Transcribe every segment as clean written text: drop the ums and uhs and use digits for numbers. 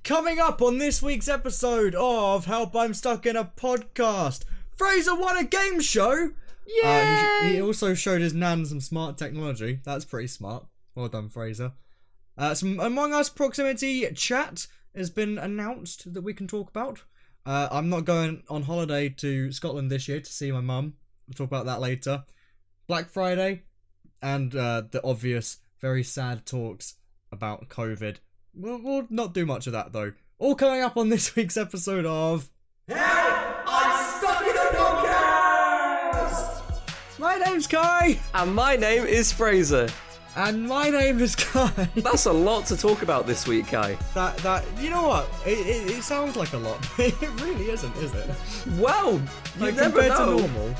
Coming up on this week's episode of Help I'm Stuck in a Podcast, Fraser won a game show! Yay! He also showed his nan some smart technology. That's pretty smart. Well done, Fraser. Some Among Us proximity chat has been announced that we can talk about. I'm not going on holiday to Scotland this year to see my mum. We'll talk about that later. Black Friday, and the obvious, very sad talks about COVID. We'll not do much of that, though. All coming up on this week's episode of Help! I'm Stuck in a Podcast! My name's Kai! And my name is Fraser. And my name is Kai. That's a lot to talk about this week, Kai. That you know what? It sounds like a lot, but it really isn't, is it? Well, you like, never compared know. to normal.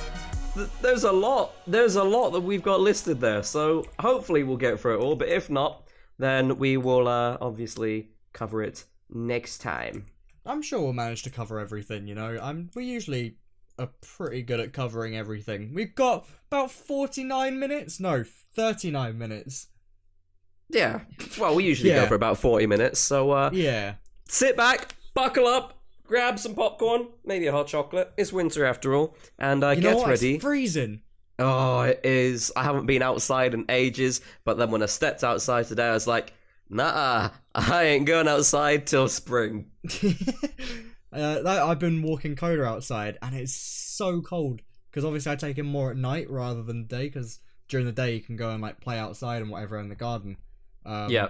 There's a lot that we've got listed there, so hopefully we'll get through it all, but if not, then we will obviously cover it next time. I'm sure we'll manage to cover everything, you know. We usually are pretty good at covering everything. We've got about 39 minutes? No, 39 minutes. Yeah, well, we usually go for about 40 minutes, so yeah. Sit back, buckle up, grab some popcorn, maybe a hot chocolate. It's winter after all, and get ready. It's freezing. Oh, it is. I haven't been outside in ages, but then when I stepped outside today, I was like, nah, I ain't going outside till spring. I've been walking Coda outside, and it's so cold, because obviously I take him more at night rather than day, because during the day you can go and like play outside and whatever in the garden. Yeah.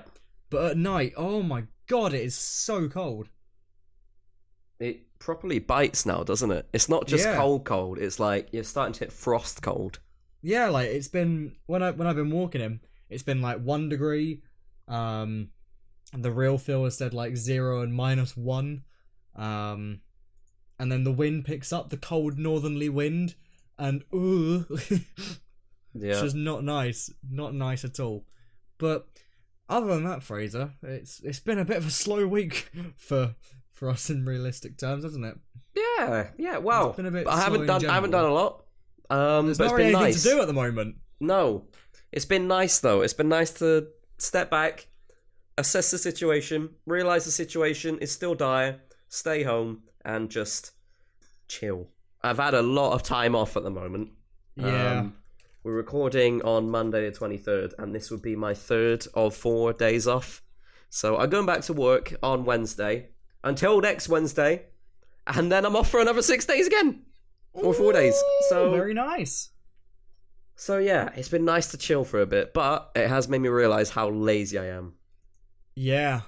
But at night, oh my god, it is so cold. It properly bites now, doesn't it? It's not just cold. It's like you're starting to hit frost cold. Yeah, like it's been when I've been walking him, it's been like 1 degree. And the real feel has said like 0 and -1. And then the wind picks up, the cold northerly wind, and Yeah, it's just not nice at all. But other than that, Fraser, it's been a bit of a slow week for us in realistic terms, hasn't it? Yeah. Well, I haven't done a lot. There's not really anything to do at the moment. No, it's been nice though. It's been nice to step back, assess the situation, realize the situation is still dire, stay home, and just chill. I've had a lot of time off at the moment. Yeah. We're recording on Monday the 23rd, and this would be my 3rd of 4 days off. So I'm going back to work on Wednesday until next Wednesday, and then I'm off for another 6 days again. Or 4 days. So very nice. So yeah, it's been nice to chill for a bit, but it has made me realise how lazy I am. Yeah.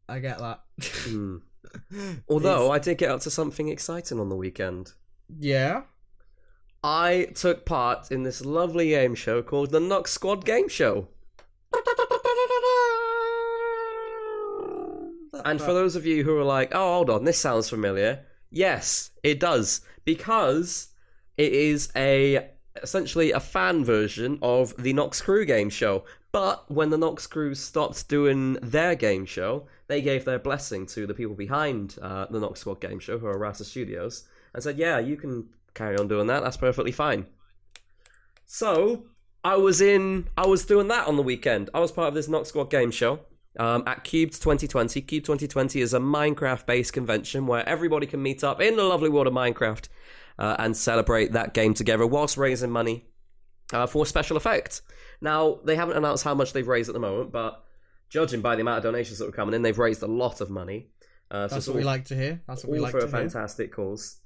I get that. Although I did get up to something exciting on the weekend. Yeah? I took part in this lovely game show called the Knock Squad Game Show. And for those of you who are like, oh, hold on, this sounds familiar. Yes, it does. Because it is essentially a fan version of the Nox Crew game show. But when the Nox Crew stopped doing their game show, they gave their blessing to the people behind the Nox Squad game show, who are Rasa Studios, and said, yeah, you can carry on doing that. That's perfectly fine. So I was doing that on the weekend. I was part of this Nox Squad game show at Cubed 2020. Cubed 2020 is a Minecraft-based convention where everybody can meet up in the lovely world of Minecraft and celebrate that game together whilst raising money for special effects. Now, they haven't announced how much they've raised at the moment, but judging by the amount of donations that were coming in, they've raised a lot of money. That's what we like to hear. That's what we like to hear. All for a fantastic cause.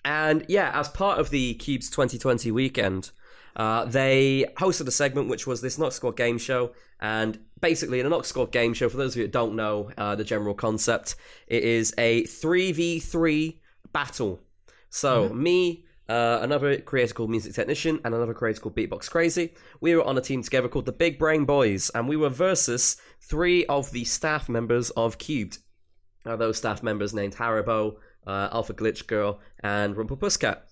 And yeah, as part of the Cubes 2020 weekend, they hosted a segment which was this Nox Squad game show. And basically, in a Nox Squad game show, for those of you that don't know the general concept, it is a 3v3 battle. So me, another creator called Music Technician, and another creator called Beatbox Crazy, we were on a team together called the Big Brain Boys, and we were versus 3 of the staff members of Cubed. Those staff members named Haribo, Alpha Glitch Girl, and Rumple Pussycat.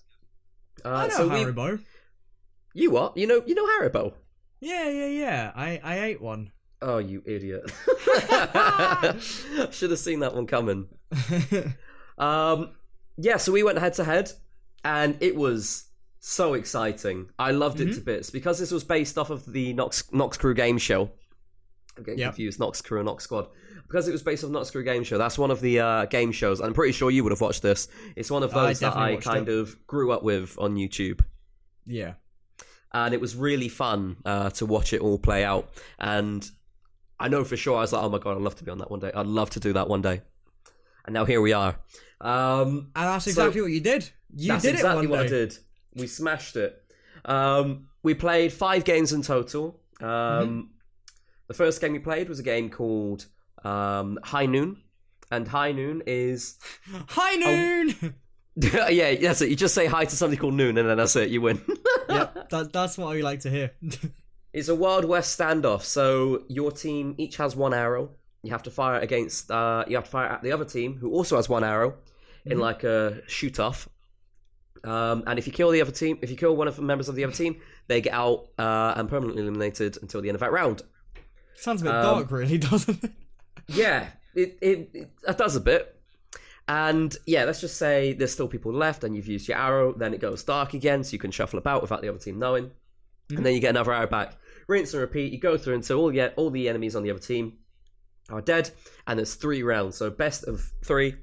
I know Haribo. You what? You know Haribo? Yeah. I ate one. Oh, you idiot. Should have seen that one coming. Yeah, so we went head to head, and it was so exciting. I loved it to bits, because this was based off of the Nox Crew game show. I'm getting confused. Nox Crew and Nox Squad. Because it was based on Nox Crew Game Show, that's one of the game shows. I'm pretty sure you would have watched this. It's one of those that I kind of grew up with on YouTube. Yeah. And it was really fun to watch it all play out. And I know for sure I was like, oh my god, I'd love to be on that one day. I'd love to do that one day. And now here we are. And that's exactly what you did. That's exactly what I did. We smashed it. We played 5 games in total. The first game we played was a game called High Noon. And High Noon is... High Noon! Yeah, that's it. You just say hi to something called Noon and then that's it. You win. Yep, that's what we like to hear. It's a Wild West standoff. So your team each has 1 arrow. You have to fire against... you have to fire at the other team, who also has 1 arrow, in like a shoot-off. And if you kill the other team, if you kill one of the members of the other team, they get out and permanently eliminated until the end of that round. Sounds a bit dark, really, doesn't it? Yeah, it does a bit. And yeah, let's just say there's still people left and you've used your arrow, then it goes dark again, so you can shuffle about without the other team knowing. And then you get another arrow back. Rinse and repeat, you go through until all the enemies on the other team are dead, and there's 3 rounds. So best of 3,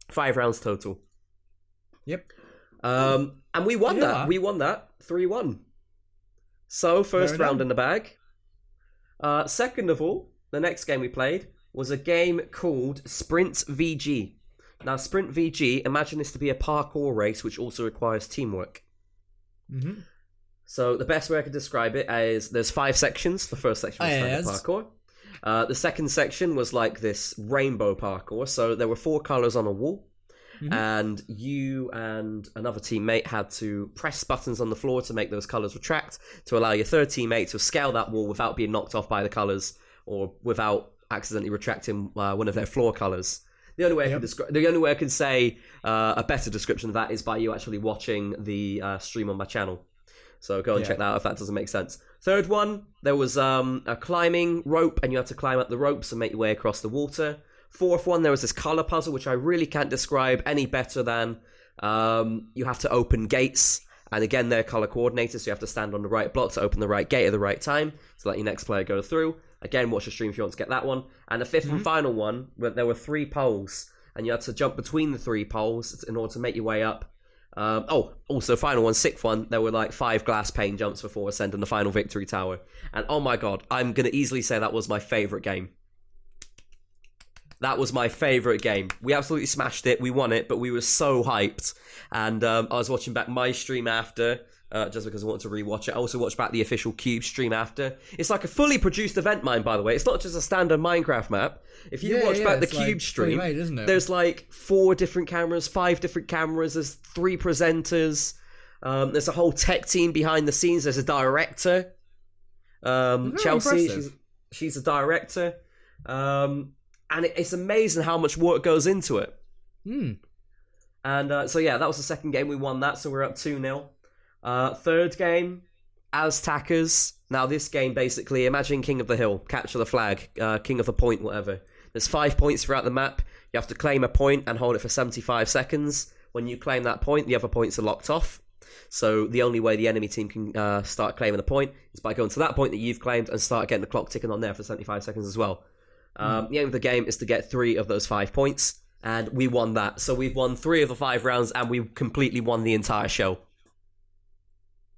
5 rounds total. Yep. And we won that. We won that 3-1. So first round in the bag. Second of all, the next game we played was a game called Sprint VG. Now, Sprint VG, imagine this to be a parkour race, which also requires teamwork. So the best way I could describe it is there's 5 sections. The first section was standard parkour. The second section was like this rainbow parkour. So there were 4 colours on a wall. And you and another teammate had to press buttons on the floor to make those colours retract to allow your third teammate to scale that wall without being knocked off by the colours or without accidentally retracting one of their floor colours. The only way I can say a better description of that is by you actually watching the stream on my channel. So go and check that out if that doesn't make sense. Third one, there was a climbing rope, and you had to climb up the ropes and make your way across the water. Fourth one, there was this colour puzzle, which I really can't describe any better than you have to open gates. And again, they're colour coordinated, so you have to stand on the right block to open the right gate at the right time to let your next player go through. Again, watch the stream if you want to get that one. And the fifth and final one, where there were 3 poles, and you had to jump between the 3 poles in order to make your way up. Also, final one, 6th one, there were like 5 glass pane jumps before ascending the final victory tower. And oh my god, I'm going to easily say that was my favourite game. That was my favourite game. We absolutely smashed it. We won it, but we were so hyped. And I was watching back my stream after, just because I wanted to rewatch it. I also watched back the official Cube stream after. It's like a fully produced event mine, by the way. It's not just a standard Minecraft map. If you watch back the Cube stream, made, isn't it? There's like 4 different cameras, 5 different cameras. There's 3 presenters. There's a whole tech team behind the scenes. There's a director. Chelsea, she's a director. And it's amazing how much work goes into it. And so yeah, that was the second game. We won that, so we're up 2-0. Third game, Aztacers. Now this game, basically, imagine King of the Hill, capture the flag, King of the Point, whatever. There's 5 points throughout the map. You have to claim a point and hold it for 75 seconds. When you claim that point, the other points are locked off. So the only way the enemy team can start claiming a point is by going to that point that you've claimed and start getting the clock ticking on there for 75 seconds as well. The aim of the game is to get 3 of those 5 points, and we won that. So we've won 3 of the 5 rounds, and we completely won the entire show.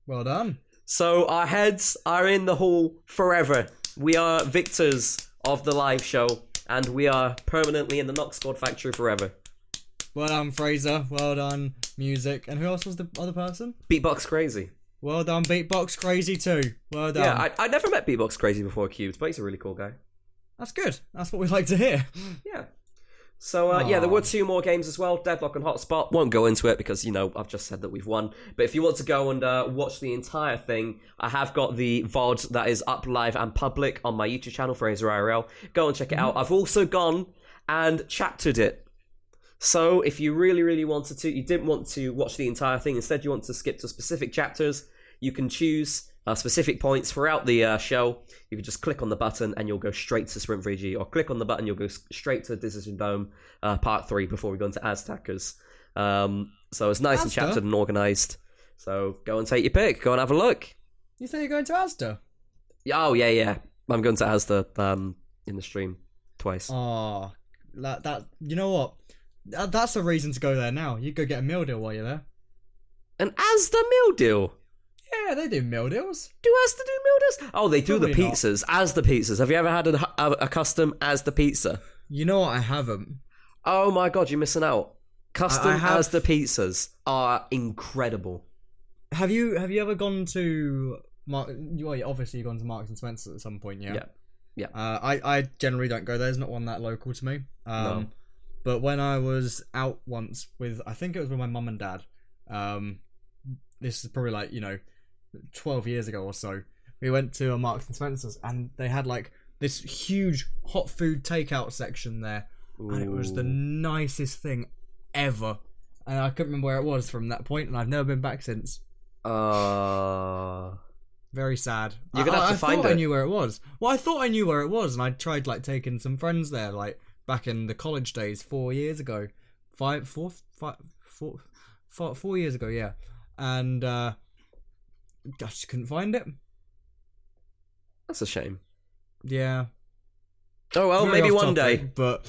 Well done. So our heads are in the hall forever. We are victors of the live show, and we are permanently in the Nox Squad factory forever. Well done, Fraser. Well done, Music. And who else was the other person? Beatbox Crazy. Well done, Beatbox Crazy too. Well done. Yeah, I never met Beatbox Crazy before Cubes, but he's a really cool guy. That's good. That's what we like to hear. Yeah. So, yeah, there were 2 more games as well, Deadlock and Hotspot. Won't go into it because, you know, I've just said that we've won. But if you want to go and watch the entire thing, I have got the VOD that is up live and public on my YouTube channel, FraserIRL. Go and check it out. I've also gone and chaptered it. So, if you really, really wanted to, you didn't want to watch the entire thing, instead you want to skip to specific chapters, you can choose specific points throughout the show. You can just click on the button and you'll go straight to Sprint 3G, or click on the button, you'll go straight to Decision Dome Part 3 before we go into Aztacers. So it's nice and chaptered and organised. So go and take your pick. Go and have a look. You say you're going to Asda? Oh, yeah. I'm going to Asda in the stream twice. Oh, that you know what? That's a reason to go there now. You go get a meal deal while you're there. An Asda meal deal? Yeah, they do meal deals. Do Asda do meal deals? Oh, they do Probably the not. pizzas. Asda pizzas. Have you ever had a custom Asda pizza? You know what? I haven't. Oh my god, you're missing out. Custom I have- Asda pizzas are incredible. Have you ever gone to Mark? Well, obviously you've gone to Marks and Spencer at some point, yeah. Yeah. I generally don't go there. There's not one that local to me. No. But when I was out once with, I think it was with my mum and dad. This is probably like 12 years ago or so. We went to a Marks and Spencer's and they had like this huge hot food takeout section there, and it was the nicest thing ever. And I couldn't remember where it was from that point, and I've never been back since. Very sad. You're gonna have to find I thought it. I knew where it was. Well, I thought I knew where it was, and I tried like taking some friends there, like back in the college days 4 years ago, 4 years ago, yeah. And I just couldn't find it. That's a shame. Yeah. Oh well, Very maybe off one day. topic, but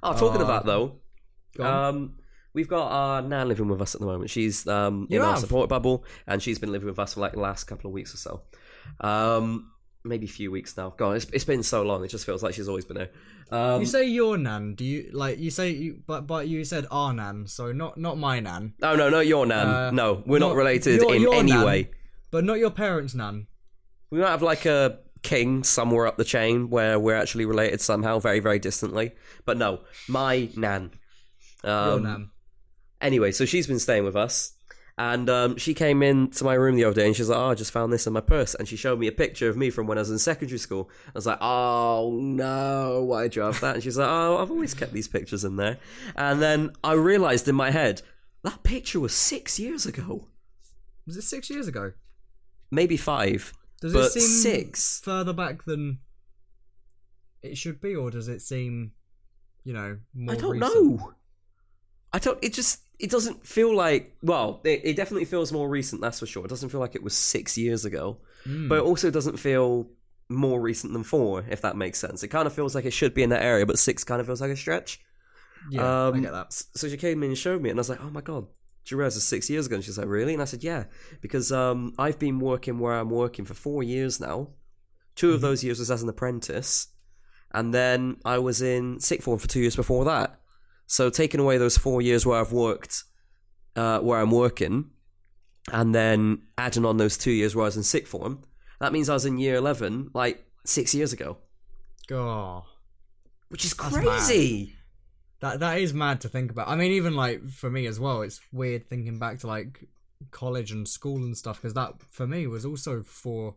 Talking about though, go on. we've got our nan living with us at the moment. She's in our have? support bubble, and she's been living with us for like the last couple of weeks or so. Maybe a few weeks now. God, it's been so long. It just feels like she's always been here. You say your nan? Do you like you say you? But you said our nan, so not my nan. Oh no, not your nan. No, we're not not- related in your any nan. way. But not your parents' nan. We might have like a king somewhere up the chain where we're actually related somehow, very, very distantly. But no, my nan. Your nan. Anyway, so she's been staying with us, and she came into my room the other day, and she's like, "Oh, I just found this in my purse," and she showed me a picture of me from when I was in secondary school. I was like, "Oh no, why'd you have that?" And she's like, "Oh, I've always kept these pictures in there." And then I realised in my head that picture was 6 years ago, Was it 6 years ago? maybe 5. Does But it seem 6? further back than it should be, or does it seem, more I don't recent? know. It doesn't feel like, well, it definitely feels more recent, that's for sure. It doesn't feel like it was 6 years ago, but it also doesn't feel more recent than 4, if that makes sense. It kind of feels like it should be in that area, but 6 kind of feels like a stretch. Yeah, I get that. So she came in and showed me, and I was like, oh my god, do you realize it's 6 years ago? And she's like, really? And I said, yeah, because I've been working where I'm working for 4 years now. 2 of those years was as an apprentice, and then I was in sixth form for 2 years before that. So taking away those 4 years where I've worked, where I'm working, and then adding on those 2 years where I was in sixth form, that means I was in year 11, like 6 years ago. Oh, Which is That's crazy. that is mad to think about. I mean, even like for me as well, it's weird thinking back to like college and school and stuff, because that for me was also 4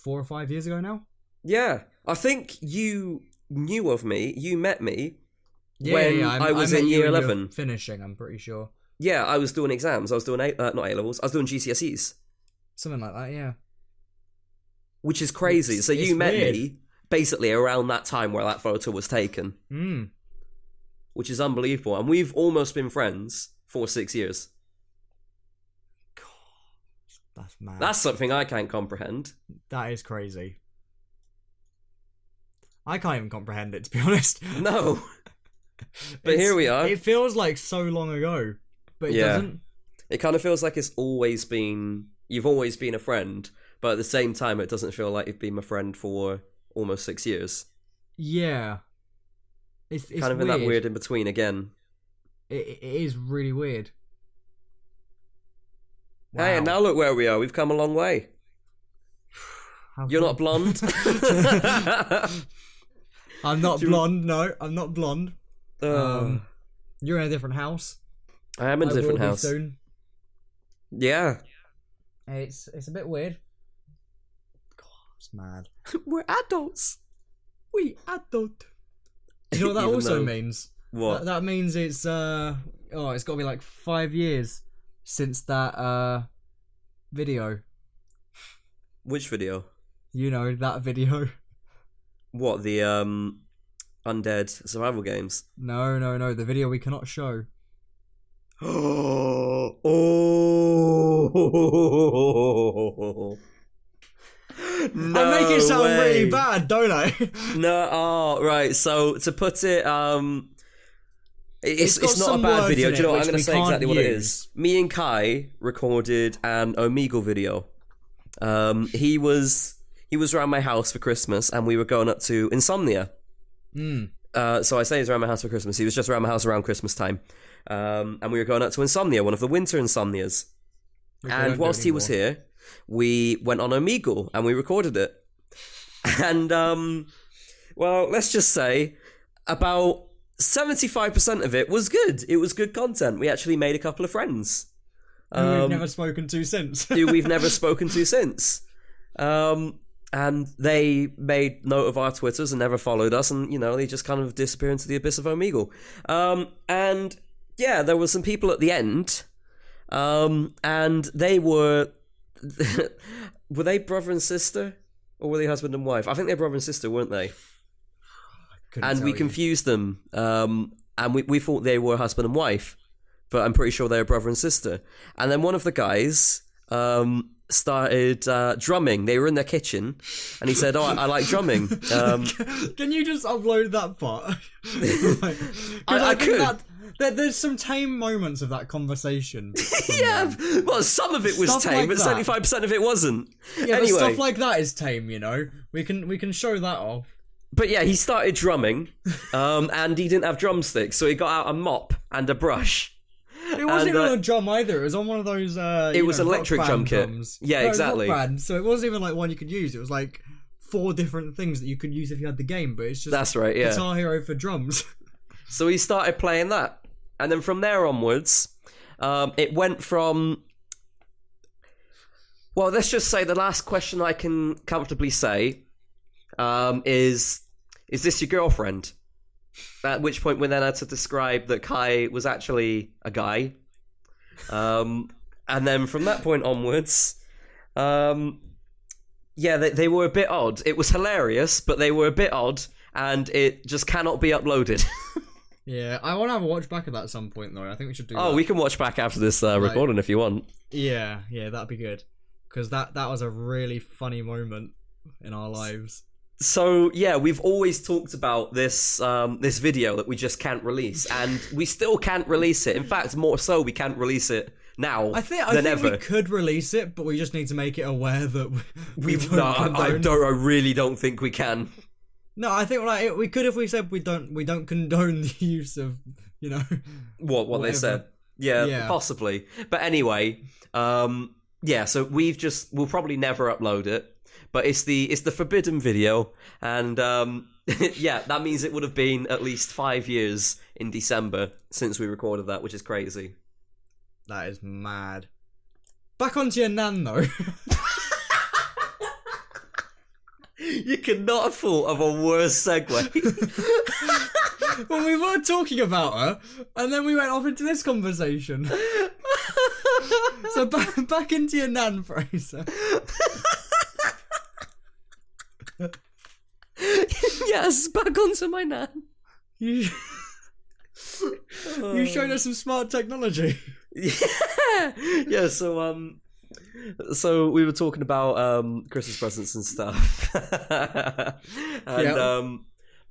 or 5 years ago now. Yeah. I think you knew of me, you met me, Yeah, when yeah, I was met in you year when you were 11. finishing, I'm pretty sure. Yeah, I was doing exams. I was doing not A-levels. I was doing GCSEs, Something like that, yeah. which is crazy. It's- So you it's met weird. me basically around that time where that photo was taken, which is unbelievable. And we've almost been friends for 6 years. That's mad. That's something I can't comprehend. That is crazy. I can't even comprehend it, to be honest. No. But here we are. It feels like so long ago, but it Yeah. doesn't. It kind of feels like you've always been a friend, but at the same time, it doesn't feel like you've been my friend for almost 6 years. Yeah. It's Kind of in that weird in between again. It is really weird. Hey, and now look where we are. We've come a long way. Have You're we? not blonde. I'm not Do you- blonde. No, I'm not blonde. You're in a different house. I am in a different will be house. soon. Yeah. It's a bit weird. God, it's mad. We're adults. We adult. Do you know what that Even also though- means? What? That means it's it's got to be like 5 years since that video. Which video? You know, that video. What, the undead survival games? No, the video we cannot show. Oh. No I make it sound way. really bad, don't I? No, oh, right. So to put it, it's got not a some bad words video. in Do you know it what? I'm which going to we say can't exactly what it use. is. Me and Kai recorded an Omegle video. He was around my house for Christmas, and we were going up to Insomnia. So I say he's around my house for Christmas. He was just around my house around Christmas time, and we were going up to Insomnia, one of the winter Insomnias. And whilst he was here, we went on Omegle and we recorded it. And well, let's just say about 75% of it was good. It was good content. We actually made a couple of friends. Who we've never spoken to since. Who we've never spoken to since. And they made note of our Twitters and never followed us, and, you know, they just kind of disappear into the abyss of Omegle. And, yeah, there were some people at the end, and they were... were they brother and sister? Or were they husband and wife? I think they're brother and sister, weren't they? And we confused them, and we thought they were husband and wife, but I'm pretty sure they were brother and sister. And then one of the guys... started drumming. They were in their kitchen, and he said, "Oh, I like drumming." Can you just upload that part? I could. There's some tame moments of that conversation. Yeah, well, some of it was Stuff tame, like but that. 75% of it wasn't. Yeah, Anyway, but stuff like that is tame, you know. We can show that off. but yeah, he started drumming, and he didn't have drumsticks, so he got out a mop and a brush. It wasn't even on a drum either. It was on one of those. It was an electric drum kit. Drums. Yeah, No, it was exactly. Rock Band, so it wasn't even like one you could use. It was like 4 different things that you could use if you had the game. But it's just That's right, yeah. Guitar Hero for drums. So he started playing that, and then from there onwards, it went from. Well, let's just say the last question I can comfortably say is this your girlfriend? At which point we then had to describe that Kai was actually a guy. And then from that point onwards, yeah, they were a bit odd. It was hilarious, but they were a bit odd, and it just cannot be uploaded. Yeah, I want to have a watch back of that at some point, though. I think we should do that. Oh, we can watch back after this recording if you want. Yeah, that'd be good. Because that was a really funny moment in our lives. So yeah, we've always talked about this this video that we just can't release, and we still can't release it. In fact, more so, we can't release it now I think ever. we could release it, but we just need to make it aware that we don't I really don't think we can. No, I think like we could if we said we don't condone the use of, you know, what whatever. they said. Yeah, possibly. But anyway, yeah. So we'll probably never upload it. But it's the forbidden video, and yeah, that means it would have been at least 5 years in December since we recorded that, which is crazy. That is mad. Back onto your nan though. You could not have thought of a worse segue. Well, we were talking about her, and then we went off into this conversation. So back into your nan, Fraser. Yes, back onto my nan. You showed us some smart technology. Yeah. So we were talking about Christmas presents and stuff, and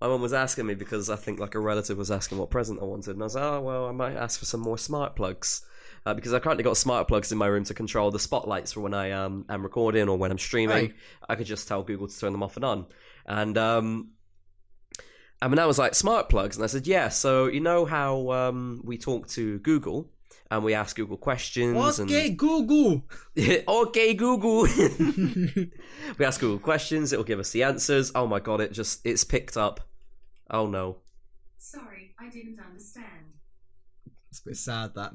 my mum was asking me because I think like a relative was asking what present I wanted, and I was like, oh well, I might ask for some more smart plugs. Because I currently got smart plugs in my room to control the spotlights for when I am recording or when I'm streaming. Right. I could just tell Google to turn them off and on. And I mean, I was like, smart plugs? And I said, yeah, so you know how we talk to Google and we ask Google questions? Okay, Google. Okay, Google. We ask Google questions, it'll give us the answers. Oh my god, it's picked up. Oh no. Sorry, I didn't understand. It's a bit sad, that.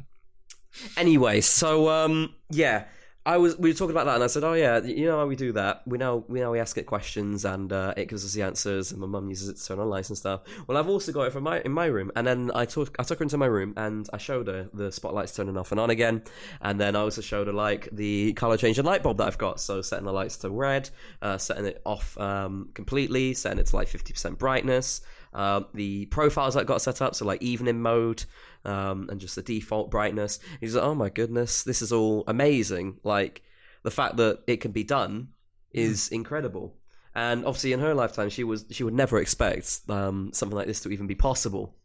Anyway, so yeah, we were talking about that, and I said, "Oh yeah, you know how we do that? We ask it questions, and it gives us the answers, and my mum uses it to turn on lights and stuff." Well, I've also got it in my room, and then I took her into my room, and I showed her the spotlights turning off and on again, and then I also showed her like the color changing light bulb that I've got, so setting the lights to red, setting it off completely, setting it to like 50% brightness, the profiles that I got set up, so like evening mode. And just the default brightness. He's like, oh my goodness, this is all amazing. Like, the fact that it can be done is incredible. And obviously, in her lifetime, she would never expect something like this to even be possible.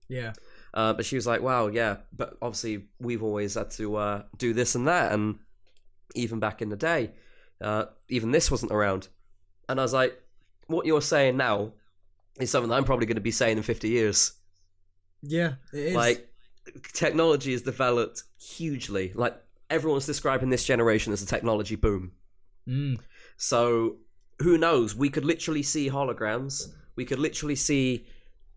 Yeah. But she was like, wow, yeah, but obviously we've always had to do this and that, and even back in the day, even this wasn't around. And I was like, what you're saying now is something that I'm probably going to be saying in 50 years. Yeah, it is. Like, technology has developed hugely. Like, everyone's describing this generation as a technology boom. So, who knows? We could literally see holograms. We could literally see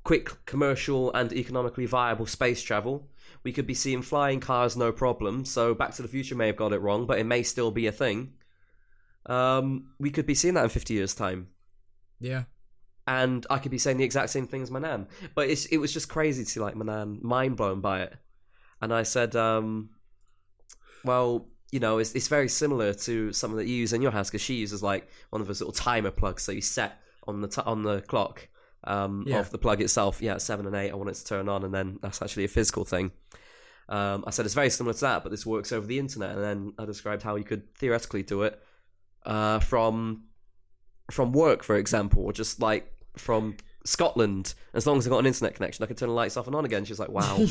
quick commercial and economically viable space travel. We could be seeing flying cars, no problem. So Back to the Future may have got it wrong, but it may still be a thing. We could be seeing that in 50 years' time. Yeah. And I could be saying the exact same thing as my nan. But it was just crazy to see like my nan mind blown by it. And I said, well, you know, it's very similar to something that you use in your house, because she uses like one of those little timer plugs. So you set on the clock of the plug itself. Yeah, at 7 and 8, I want it to turn on, and then that's actually a physical thing. I said it's very similar to that, but this works over the internet. And then I described how you could theoretically do it from work, for example, or just like from Scotland. As long as I got an internet connection, I could turn the lights off and on again. She's like, wow.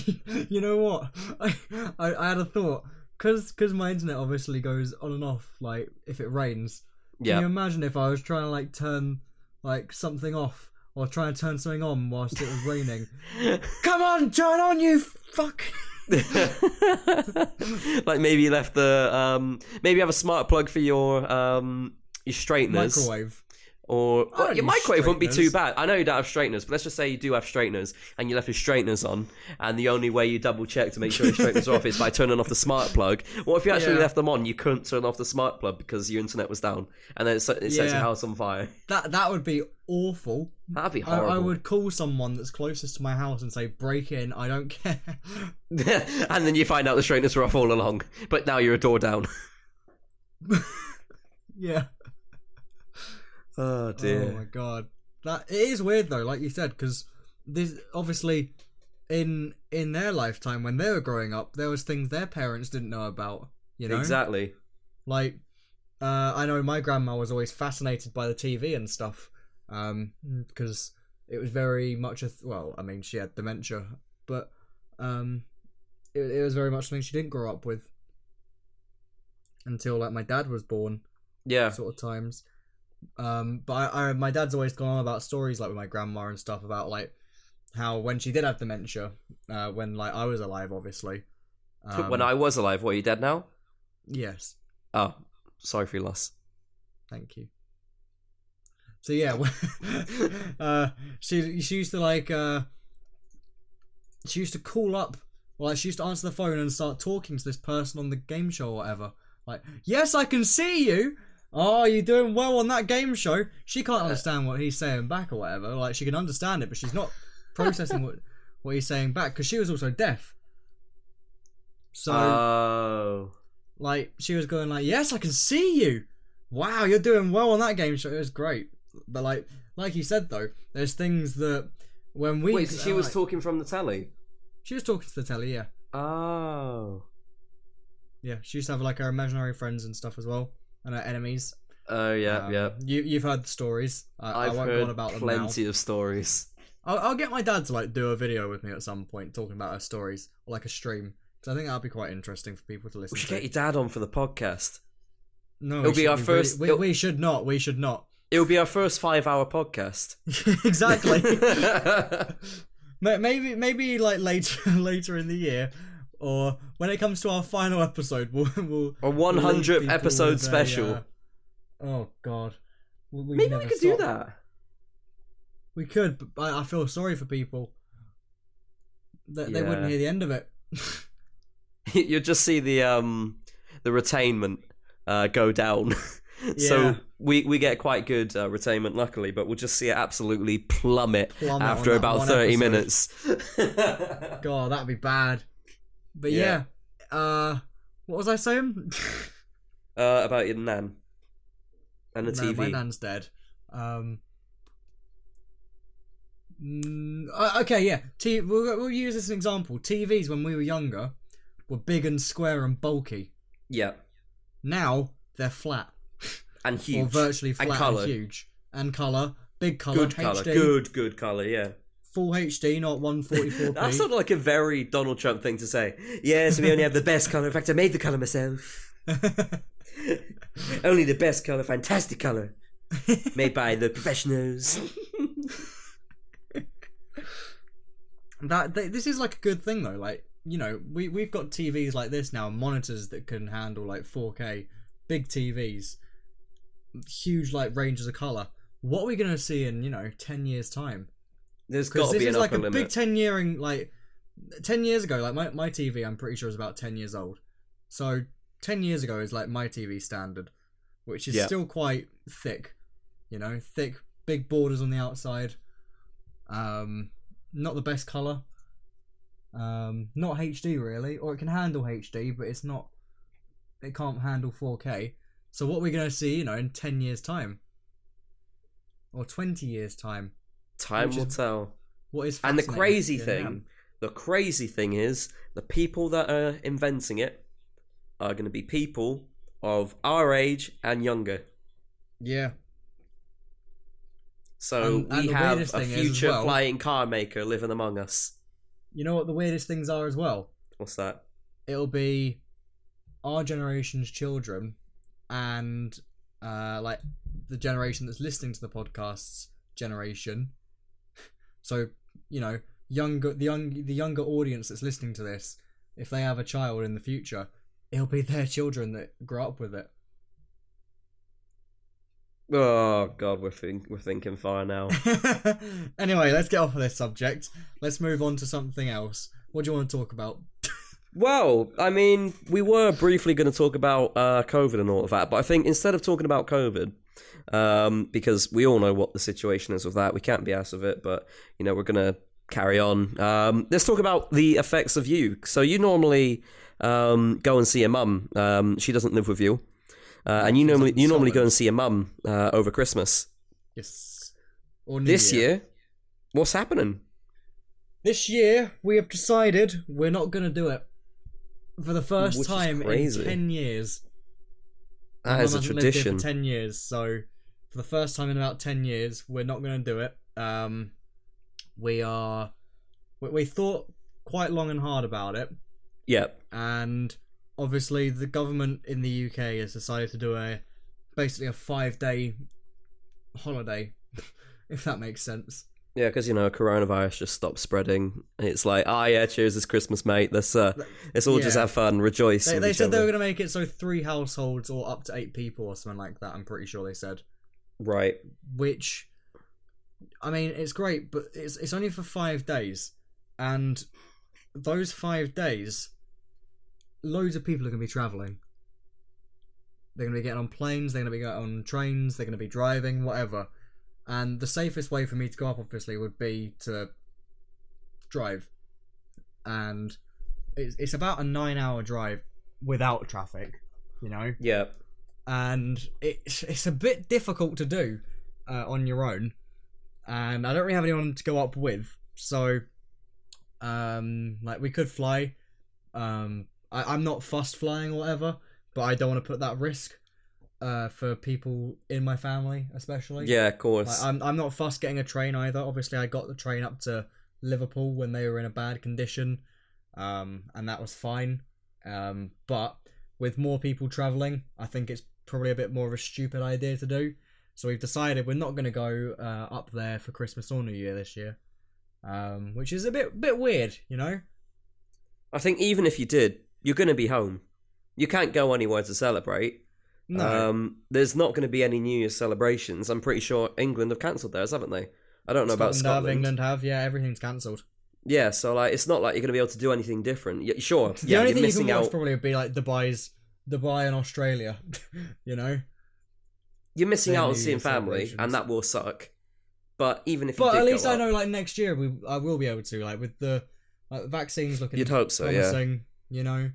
You know what? I had a thought. Because my internet obviously goes on and off, like, if it rains. Can you imagine if I was trying to, like, turn, like, something off, or try and turn something on whilst it was raining? Come on, turn on, you fuck! Like, maybe you left the, maybe you have a smart plug for your straighteners. Microwave. Or well, your microwave wouldn't be too straighteners. bad. I know you don't have straighteners, but let's just say you do have straighteners, and you left your straighteners on, and the only way you double check to make sure your straighteners are off is by turning off the smart plug. What if you actually left them on? You couldn't turn off the smart plug because your internet was down, and then it sets your house on fire. That would be awful. That'd be horrible. I would call someone that's closest to my house and say, break in, I don't care. And then you find out the straighteners were off all along, but now you're a door down. Yeah. Oh dear. Oh my god. That it is weird though, like you said, because this obviously in their lifetime when they were growing up, there was things their parents didn't know about. You know, Exactly. like I know my grandma was always fascinated by the TV and stuff, because it was very much well, I mean, she had dementia, but it was very much something she didn't grow up with until like my dad was born. Yeah. Sort of times. But my dad's always gone on about stories like with my grandma and stuff about like how when she did have dementia, when like I was alive, obviously. When I was alive, what, are you dead now? Yes. Oh, sorry for your loss. Thank you. So yeah, she used to like she used to call up, or like she used to answer the phone and start talking to this person on the game show or whatever. Like, yes, I can see you. Oh, you're doing well on that game show. She can't understand what he's saying back or whatever. Like, she can understand it, but she's not processing what he's saying back, because she was also deaf. So, like, she was going like, yes, I can see you. Wow, you're doing well on that game show. It was great. But like you said, though, there's things that when we... Wait, so she was talking from the telly? She was talking to the telly, yeah. Oh. Yeah, she used to have like her imaginary friends and stuff as well. And her enemies. Oh, yeah, yeah. You've heard the stories. I won't go on about them now. I've heard plenty of stories. I'll get my dad to like do a video with me at some point talking about her stories, or like a stream, because I think that'd be quite interesting for people to listen We should to. get your dad on for the podcast. No, It'll be our first. We should not. We should not. It'll be our first 5-hour podcast. Exactly. maybe like later in the year, or when it comes to our final episode, we'll a 100th episode special. Oh god. Maybe we could do that. We could, but I feel sorry for people. They wouldn't hear the end of it. You'll just see the retainment go down. So we get quite good retainment, luckily, but we'll just see it absolutely plummet after about 30 minutes. God, that'd be bad. But yeah, what was I saying? About your nan and the TV. My nan's dead. Okay, yeah. We'll use this as an example. TVs when we were younger were big and square and bulky. Yeah. Now they're flat. And huge. Or virtually flat and colour. huge. And colour. Big colour. Good colour. HD. Good colour, yeah. Full HD, not 144p. That sounded like a very Donald Trump thing to say. Yes, we only have the best colour. In fact, I made the colour myself. Only the best colour, fantastic colour. Made by the professionals. This is like a good thing though. Like, you know, we've got TVs like this now, monitors that can handle like 4K, big TVs, huge like ranges of colour. What are we gonna see in 10 years time? There's got to be an like upper a limit. big 10-yearing, like 10 years ago. Like my TV, I'm pretty sure is about 10 years old. So 10 years ago is like my TV standard, which is still quite thick. Thick, big borders on the outside. Not the best colour. Not HD really, or it can handle HD, but it's not. It can't handle 4K. So what we're gonna see, in 10 years' time, or 20 years' time. Time will tell. What is and the crazy thing is, the people that are inventing it are going to be people of our age and younger. Yeah. So we have a future flying car maker living among us. You know what the weirdest things are as well? What's that? It'll be our generation's children and like the generation that's listening to the podcast's generation. So, the younger audience that's listening to this, if they have a child in the future, it'll be their children that grow up with it. Oh God, we're thinking far now. Anyway, let's get off of this subject. Let's move on to something else. What do you want to talk about? Well, I mean, we were briefly going to talk about COVID and all of that, but I think instead of talking about COVID, because we all know what the situation is with that, we can't be out of it, but we're going to carry on. Let's talk about the effects of you. So you normally go and see your mum. She doesn't live with you, and you normally go and see your mum over Christmas. Yes. Or this year, what's happening? This year, we have decided we're not going to do it. For the first time in 10 years. That is a tradition. Lived here for 10 years, so for the first time in about 10 years, we're not going to do it. We thought quite long and hard about it. Yep. And obviously the government in the UK has decided to do basically a 5-day holiday, if that makes sense. Yeah, because coronavirus just stopped spreading. It's like, cheers, it's Christmas, mate. Let's all just have fun, rejoice. They said they were going to make it so 3 households or up to 8 people or something like that. I'm pretty sure they said. Right. Which, I mean, it's great, but it's only for 5 days, and those 5 days, loads of people are going to be travelling. They're going to be getting on planes. They're going to be getting on trains. They're going to be driving, whatever. And the safest way for me to go up, obviously, would be to drive. And it's about a 9-hour drive without traffic, Yeah. And it's a bit difficult to do on your own. And I don't really have anyone to go up with. So, we could fly. I'm not fussed flying or whatever, but I don't want to put that risk. For people in my family, especially. Yeah, of course. I'm not fussed getting a train either. Obviously, I got the train up to Liverpool when they were in a bad condition, and that was fine. But with more people travelling, I think it's probably a bit more of a stupid idea to do. So we've decided we're not going to go up there for Christmas or New Year this year, which is a bit weird, I think even if you did, you're going to be home. You can't go anywhere to celebrate. No. There's not going to be any New Year's celebrations. I'm pretty sure England have cancelled theirs, haven't they? I don't know about Scotland. England have, yeah, everything's cancelled. Yeah, so it's not like you're going to be able to do anything different. Yeah, sure, the only thing you can watch probably would be like Dubai and Australia, You're missing out on seeing family, and that will suck. But even if you But did at least go I up, know, next year I will be able to, with the vaccines looking. You'd hope so, promising, yeah.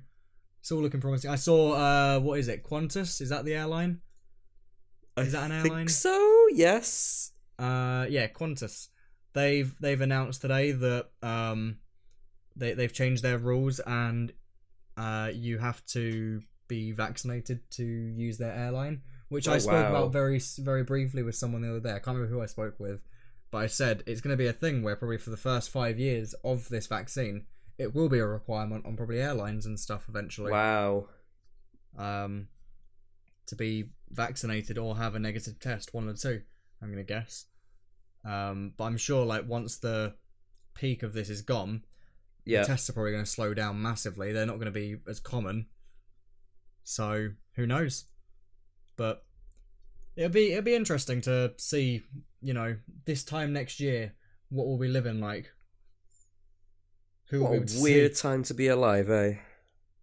It's all looking promising. I saw, what is it, Qantas? Is that the airline? Is that an airline? I think so, yes. Yeah, Qantas. They've announced today that they've changed their rules, and you have to be vaccinated to use their airline, which Oh, I spoke wow. about very, very briefly with someone the other day. I can't remember who I spoke with, but I said it's going to be a thing where probably for the first 5 years of this vaccine, it will be a requirement on probably airlines and stuff eventually. Wow. To be vaccinated or have a negative test, one of the two, I'm going to guess. But I'm sure, like, once the peak of this is gone, Yeah. the tests are probably going to slow down massively. They're not going to be as common. So, who knows? But it'll be interesting to see, you know, this time next year, what we'll be living like. Who will What be a able to weird see. time to be alive, eh?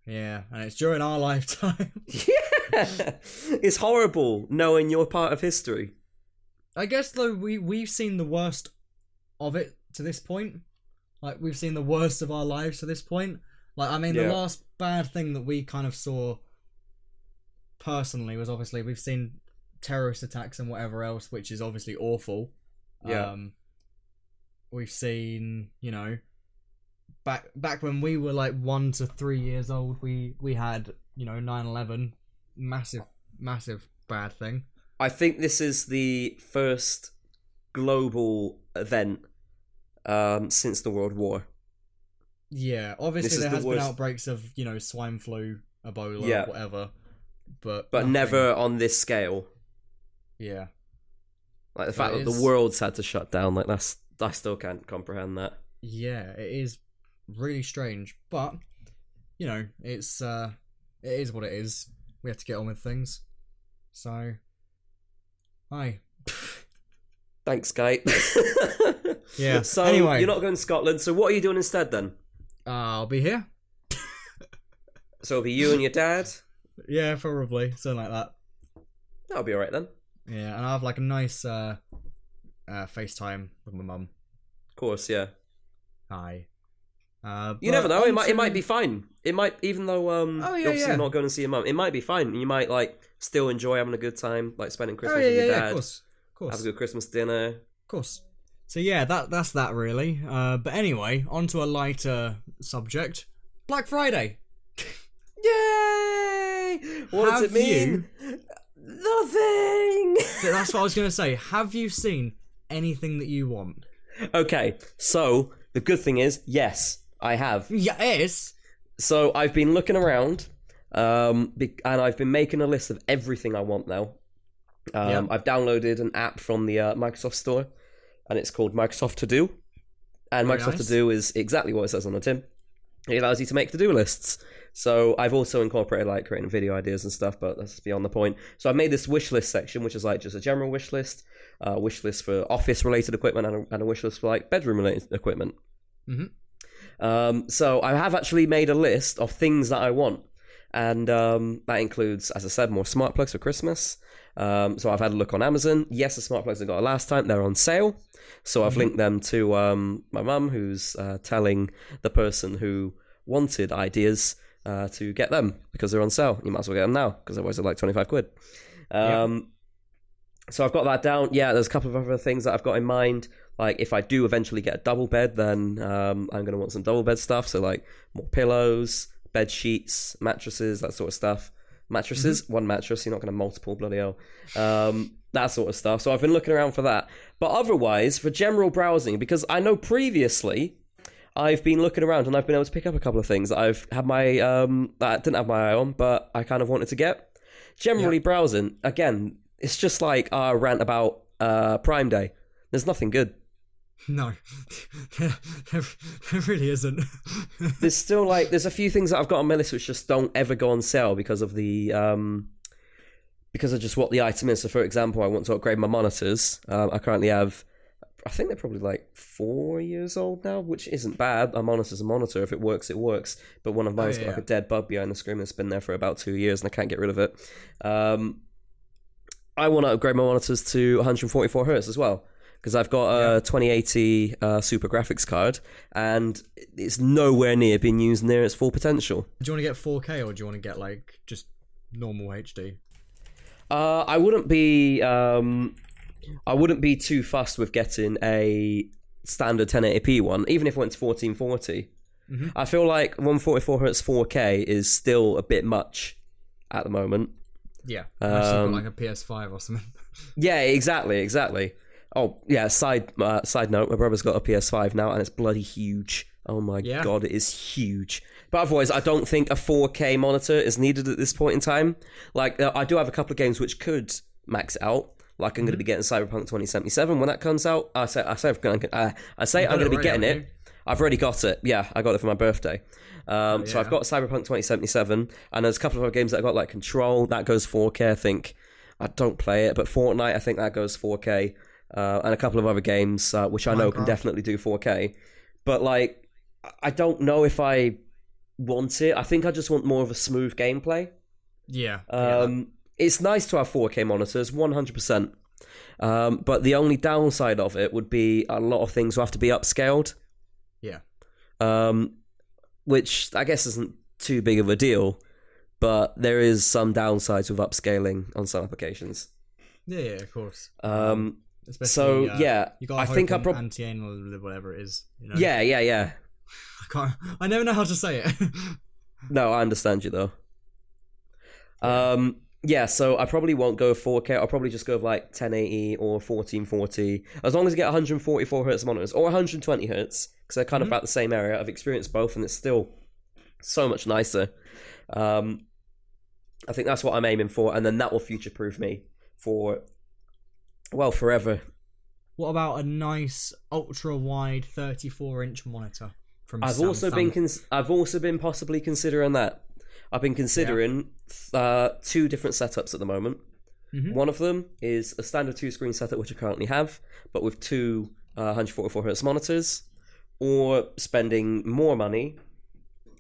Yeah, and it's during our lifetime. Yeah. It's horrible knowing you're part of history. I guess, though, we've seen the worst of it to this point. Like, we've seen the worst of our lives to this point. Like, I mean, the Yeah. last bad thing that we kind of saw personally was obviously we've seen terrorist attacks and whatever else, which is obviously awful. Yeah. We've seen, you know, back when we were like 1 to 3 years old, we had, you know, 9/11, massive bad thing. I think this is the first global event since the World War. Yeah, This obviously is there the has been worst- outbreaks of, you know, swine flu, Ebola, Yeah. whatever, but But nothing- never on this scale. Yeah, Like the But fact that it's- the world's had to shut down, like I still can't comprehend that. yeah, it is really strange, but you know, it is what it is. We have to get on with things. So, hi. Thanks, Skype. Yeah, So anyway. you're not going to Scotland. So what are you doing instead then? I'll be here. So it'll be you and your dad. Yeah, probably something like that. That'll be all right then. Yeah, and I have like a nice FaceTime with my mum. Of course, yeah. Hi. You never know. It might be fine. It might, even though obviously yeah. you're not going to see your mum. It might be fine. You might like still enjoy having a good time, like spending Christmas Oh yeah, with your yeah, dad. of course, Have a good Christmas dinner. of course. So yeah, that's that really. But anyway, on to a lighter subject. Black Friday. Yay! What does it Have mean? Nothing. That's what I was gonna say. Have you seen anything that you want? Okay, so the good thing is, yes, I have. Yes. So I've been looking around, and I've been making a list of everything I want now. Yep. I've downloaded an app from the Microsoft Store, and it's called Microsoft To Do. And Very Microsoft nice. To Do is exactly what it says on the tin. It allows you to make to-do lists. So I've also incorporated like creating video ideas and stuff, but that's beyond the point. So I've made this wish list section, which is like just a general wish list for office-related equipment, and a wish list for like bedroom-related equipment. Mm-hmm. So I have actually made a list of things that I want, and that includes, as I said, more smart plugs for Christmas. So I've had a look on Amazon. Yes, the smart plugs I got last time, they're on sale. So I've linked them to my mum, who's telling the person who wanted ideas to get them because they're on sale. You might as well get them now because otherwise they're like 25 quid. So I've got that down. Yeah, there's a couple of other things that I've got in mind. Like if I do eventually get a double bed, then I'm going to want some double bed stuff. So like more pillows, bed sheets, mattresses, that sort of stuff. Mattresses, one mattress, you're not going to multiple, bloody hell. That sort of stuff. So I've been looking around for that. But otherwise, for general browsing, because I know previously I've been looking around and I've been able to pick up a couple of things that I've had my that I didn't have my eye on, but I kind of wanted to get. Generally browsing, again, it's just like our rant about Prime Day. There's nothing good. No, there really isn't. There's still like there's a few things that I've got on my list which just don't ever go on sale because of the because of just what the item is. So for example, I want to upgrade my monitors. I currently have, I think they're probably like 4 years old now, which isn't bad. A monitor's a monitor. If it works, it works. But one of mine's got like a dead bug behind the screen that's been there for about 2 years and I can't get rid of it. I want to upgrade my monitors to 144 hertz as well. Because I've got a 2080 Super graphics card, and it's nowhere near being used near its full potential. Do you want to get 4K or do you want to get like just normal HD? I wouldn't be too fussed with getting a standard 1080p one, even if it went to 1440. I feel like 144 hertz 4K is still a bit much at the moment. Yeah, unless you've got like a PS5 or something. Yeah, exactly. Oh, yeah, side note, my brother's got a PS5 now, and it's bloody huge. Oh my god, it is huge. But otherwise, I don't think a 4K monitor is needed at this point in time. Like, I do have a couple of games which could max it out. Like, I'm going to be getting Cyberpunk 2077 when that comes out. I say I'm going to be getting it. I've already got it. Yeah, I got it for my birthday. So I've got Cyberpunk 2077, and there's a couple of other games that I got, like Control, that goes 4K, I think. I don't play it, but Fortnite, I think that goes 4K. And a couple of other games, which I know can definitely do 4K. But, like, I don't know if I want it. I think I just want more of a smooth gameplay. Yeah. It's nice to have 4K monitors, 100%. But the only downside of it would be a lot of things will have to be upscaled. Yeah. Which I guess isn't too big of a deal, but there is some downsides with upscaling on some applications. Yeah, of course. So yeah, you got I think I probably anti-anal whatever it is. You know? Yeah. I never know how to say it. No, I understand you though. Yeah, so I probably won't go 4K. I'll probably just go with like 1080 or 1440, as long as I get 144 hertz monitors or 120 hertz, because they're kind of about the same area. I've experienced both, and it's still so much nicer. I think that's what I'm aiming for, and then that will future-proof me for, well, forever. What about a nice ultra-wide 34-inch monitor from I've Samsung? I've also been possibly considering that. I've been considering 2 different setups at the moment. Mm-hmm. One of them is a standard 2-screen setup, which I currently have, but with 2 144Hz monitors, or spending more money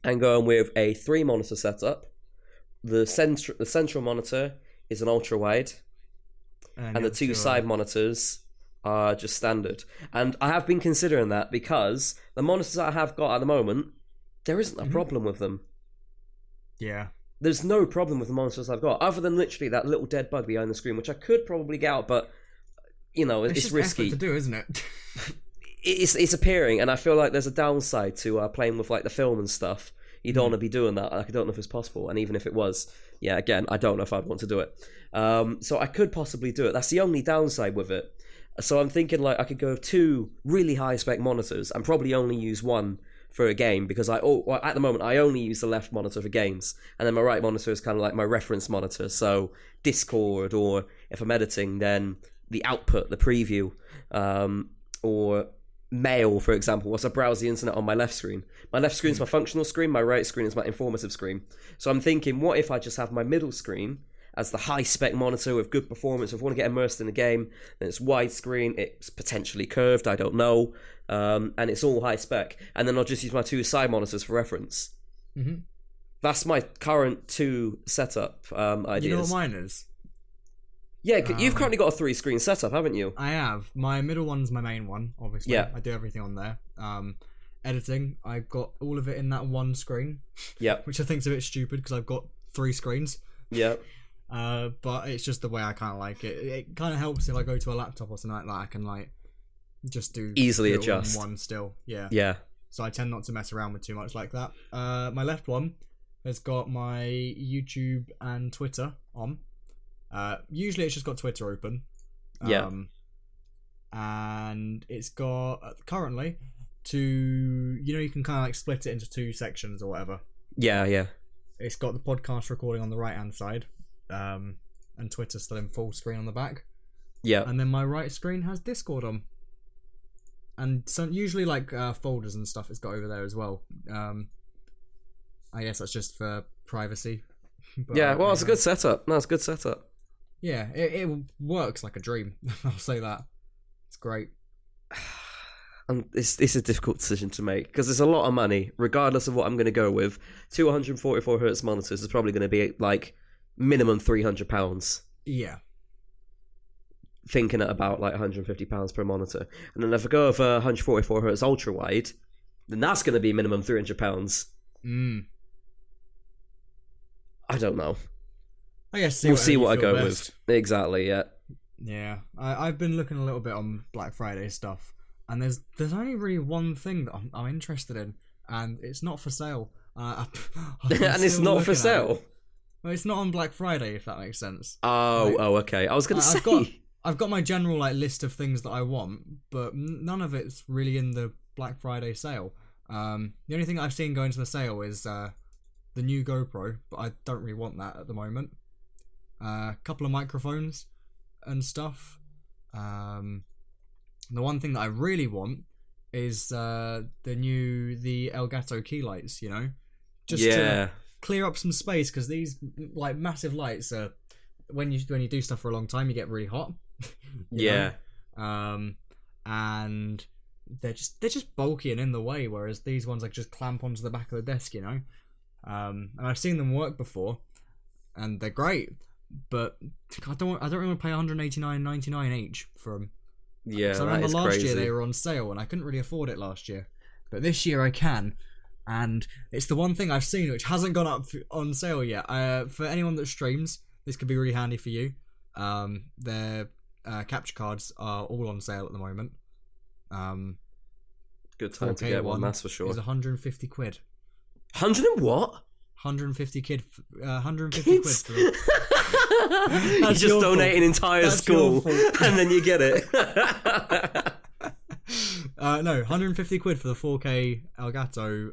and going with a 3-monitor setup. The central monitor is an ultra-wide, and the 2 side monitors are just standard. And I have been considering that because the monitors that I have got at the moment, there isn't a problem with them. Yeah. There's no problem with the monitors I've got, other than literally that little dead bug behind the screen, which I could probably get out, but, you know, it's just risky. effort to do, isn't it? It's appearing, and I feel like there's a downside to playing with, like, the film and stuff. You don't want to be doing that. Like, I don't know if it's possible, and even if it was, yeah, again, I don't know if I'd want to do it. So I could possibly do it. That's the only downside with it. So I'm thinking, like, I could go with 2 really high-spec monitors and probably only use one for a game, because at the moment I only use the left monitor for games, and then my right monitor is kind of like my reference monitor. So Discord, or if I'm editing, then the output, the preview, or mail, for example, whilst I browse the internet on my left screen. My left screen is my functional screen, my right screen is my informative screen. So I'm thinking, what if I just have my middle screen as the high-spec monitor with good performance? If I want to get immersed in the game, then it's widescreen, it's potentially curved, I don't know, and it's all high-spec. And then I'll just use my 2 side monitors for reference. Mm-hmm. That's my current 2 setup ideas. You know what mine is? Yeah, you've currently got a 3-screen setup, haven't you? I have. My middle one's my main one, obviously. Yeah. I do everything on there. Editing, I've got all of it in that one screen. Yeah. Which I think's a bit stupid, because I've got 3 screens. Yeah. But it's just the way I kind of like it. It kind of helps if I go to a laptop or something like that. I can like just easily do it adjust on one still. Yeah. Yeah. So I tend not to mess around with too much like that. My left one has got my YouTube and Twitter on. Usually it's just got Twitter open. Yeah. And it's got currently 2. You know, you can kind of like split it into 2 sections or whatever. Yeah. It's got the podcast recording on the right hand side. And Twitter's still in full screen on the back. Yeah. And then my right screen has Discord on. And so usually like folders and stuff it's got over there as well. I guess that's just for privacy. But, yeah, well, it's a good setup. No, it's a good setup. Yeah, it works like a dream. I'll say that. It's great. And it's a difficult decision to make, because it's a lot of money, regardless of what I'm going to go with. 244Hz monitors is probably going to be like minimum £300. Yeah. Thinking at about like £150 per monitor. And then if I go with 144Hz ultra wide, then that's going to be minimum £300. I don't know. I guess we'll see what I go with. Exactly, yeah. Yeah. I've been looking a little bit on Black Friday stuff, and there's only really one thing that I'm interested in, and it's not for sale. And it's not for sale? Well, it's not on Black Friday, if that makes sense. Okay. I was gonna say I've got my general list of things that I want, but none of it's really in the Black Friday sale. The only thing I've seen going to the sale is the new GoPro, but I don't really want that at the moment. A couple of microphones and stuff. The one thing that I really want is the Elgato key lights. Just to clear up some space, because these massive lights are when you do stuff for a long time, you get really hot. You know? And they're just bulky and in the way, whereas these ones just clamp onto the back of the desk. And I've seen them work before, and they're great, but I don't really want to pay $189.99 each for them. Yeah, so I remember last year they were on sale, and I couldn't really afford it last year, but this year I can. And it's the one thing I've seen which hasn't gone up on sale yet. For anyone that streams, this could be really handy for you. Their capture cards are all on sale at the moment. Good time to get one, that's for sure. It's 150 quid. 100 and what? 150 quid. 150 Kids? quid. You just donate an entire school, and then you get it. No, 150 quid for the 4K Elgato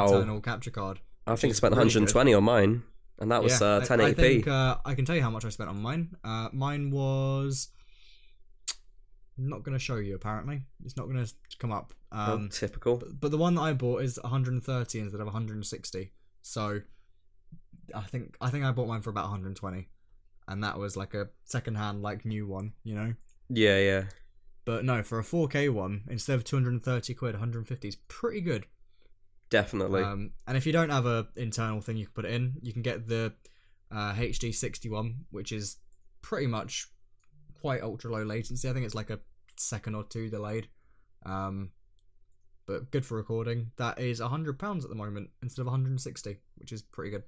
internal capture card. I think I spent 120 on mine, and that was 1080p. I think I can tell you how much I spent on mine. Mine was... I'm not going to show you, apparently. It's not going to come up. Typical. But the one that I bought is 130 instead of 160. So I think I bought mine for about 120. And that was a second-hand, new one, Yeah. But no, for a 4K one, instead of 230 quid, 150 is pretty good. Definitely. And if you don't have a internal thing you can put it in, you can get the HD60 one, which is pretty much quite ultra low latency. I think it's a second or two delayed. But good for recording. That is £100 at the moment instead of 160, which is pretty good.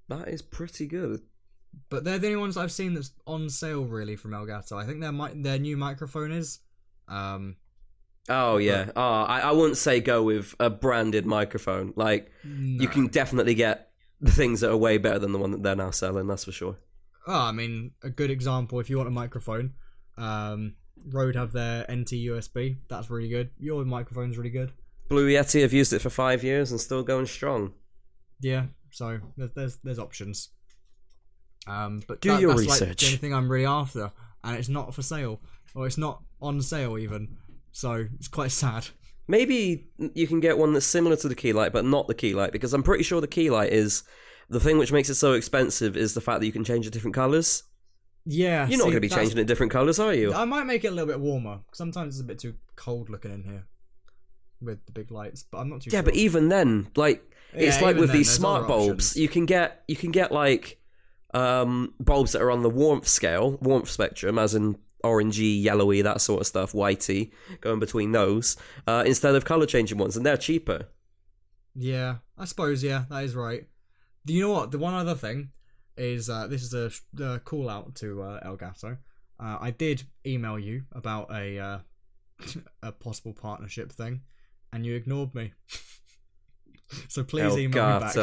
That is pretty good. But they're the only ones I've seen that's on sale really from Elgato. I think their new microphone is. I wouldn't say go with a branded microphone. No. You can definitely get things that are way better than the one that they're now selling, that's for sure. I mean, a good example, if you want a microphone, Rode have their NT USB. That's really good. Your microphone's really good. Blue Yeti have used it for 5 years and still going strong. Yeah, so there's options. But do your that's research. The only thing I'm really after, and it's not for sale, or it's not on sale even. So it's quite sad. Maybe you can get one that's similar to the key light, but not the key light, because I'm pretty sure the key light is the thing which makes it so expensive is the fact that you can change it different colours. Yeah, you're not going to be changing it different colours, are you? I might make it a little bit warmer. Sometimes it's a bit too cold looking in here with the big lights, but I'm not too sure. Yeah, but even then, it's like with these smart bulbs, options. you can get bulbs that are on the warmth spectrum, as in orangey, yellowy, that sort of stuff, whitey, going between those, instead of colour changing ones, and they're cheaper. Yeah, I suppose, that is right. You know what? The one other thing is, this is a call out to Elgato. I did email you about a possible partnership thing, and you ignored me. So please email me back.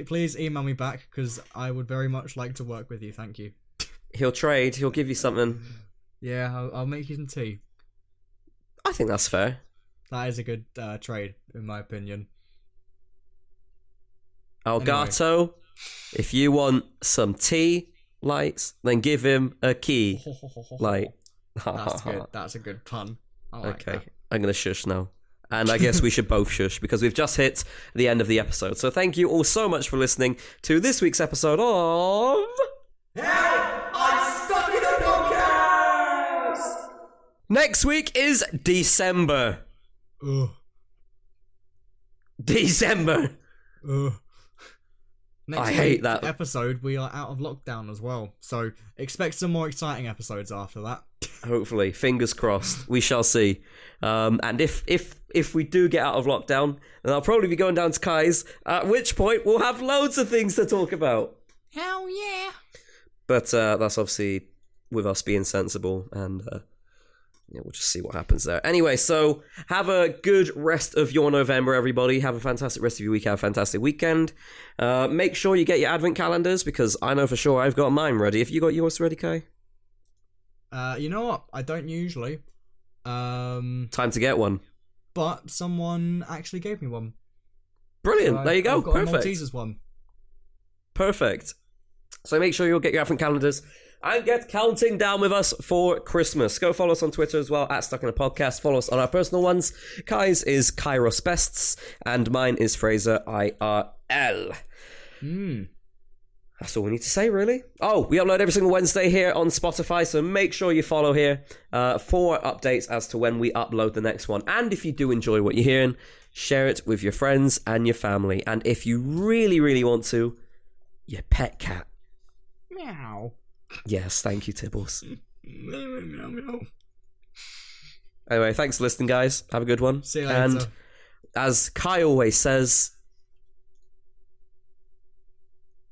Please email me back, because I would very much like to work with you. Thank you. He'll trade. He'll give you something. Yeah, I'll make you some tea. I think that's fair. That is a good trade, in my opinion. Elgato, anyway. If you want some tea lights, then give him a key light. That's good. That's a good pun. I like that. I'm going to shush now. And I guess we should both shush, because we've just hit the end of the episode. So thank you all so much for listening to this week's episode of... Help! I'm stuck in a podcast! Next week is December. Ugh. December. Ugh. I hate that episode. We are out of lockdown as well, so expect some more exciting episodes after that. Hopefully, fingers crossed. We shall see. And if we do get out of lockdown, then I'll probably be going down to Kai's. At which point, we'll have loads of things to talk about. Hell yeah! But that's obviously with us being sensible and Yeah, we'll just see what happens there. Anyway, so have a good rest of your November, everybody. Have a fantastic rest of your week. Have a fantastic weekend. Make sure you get your advent calendars, because I know for sure I've got mine ready. Have you got yours ready, Kai? You know what? I don't usually. Time to get one. But someone actually gave me one. Brilliant. So there you go. I've got Perfect. a Maltesers one. Perfect. So make sure you'll get your advent calendars and get counting down with us for Christmas. Go follow us on Twitter as well, at Stuck in a Podcast. Follow us on our personal ones. Kai's is Kai Ross-Best's, and mine is FraserIRL. That's all we need to say, really. Oh, we upload every single Wednesday here on Spotify, so make sure you follow here for updates as to when we upload the next one. And if you do enjoy what you're hearing, share it with your friends and your family. And if you really, really want to, your pet cat. Meow. Yes, thank you, Tibbles. Meow, meow, meow. Anyway, thanks for listening, guys. Have a good one. See you later. And as Kai always says,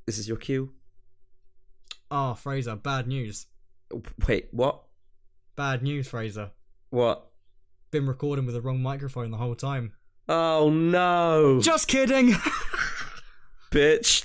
this is your cue. Oh, Fraser, bad news. Wait, what? Bad news, Fraser. What? Been recording with the wrong microphone the whole time. Oh, no. Just kidding! Bitch.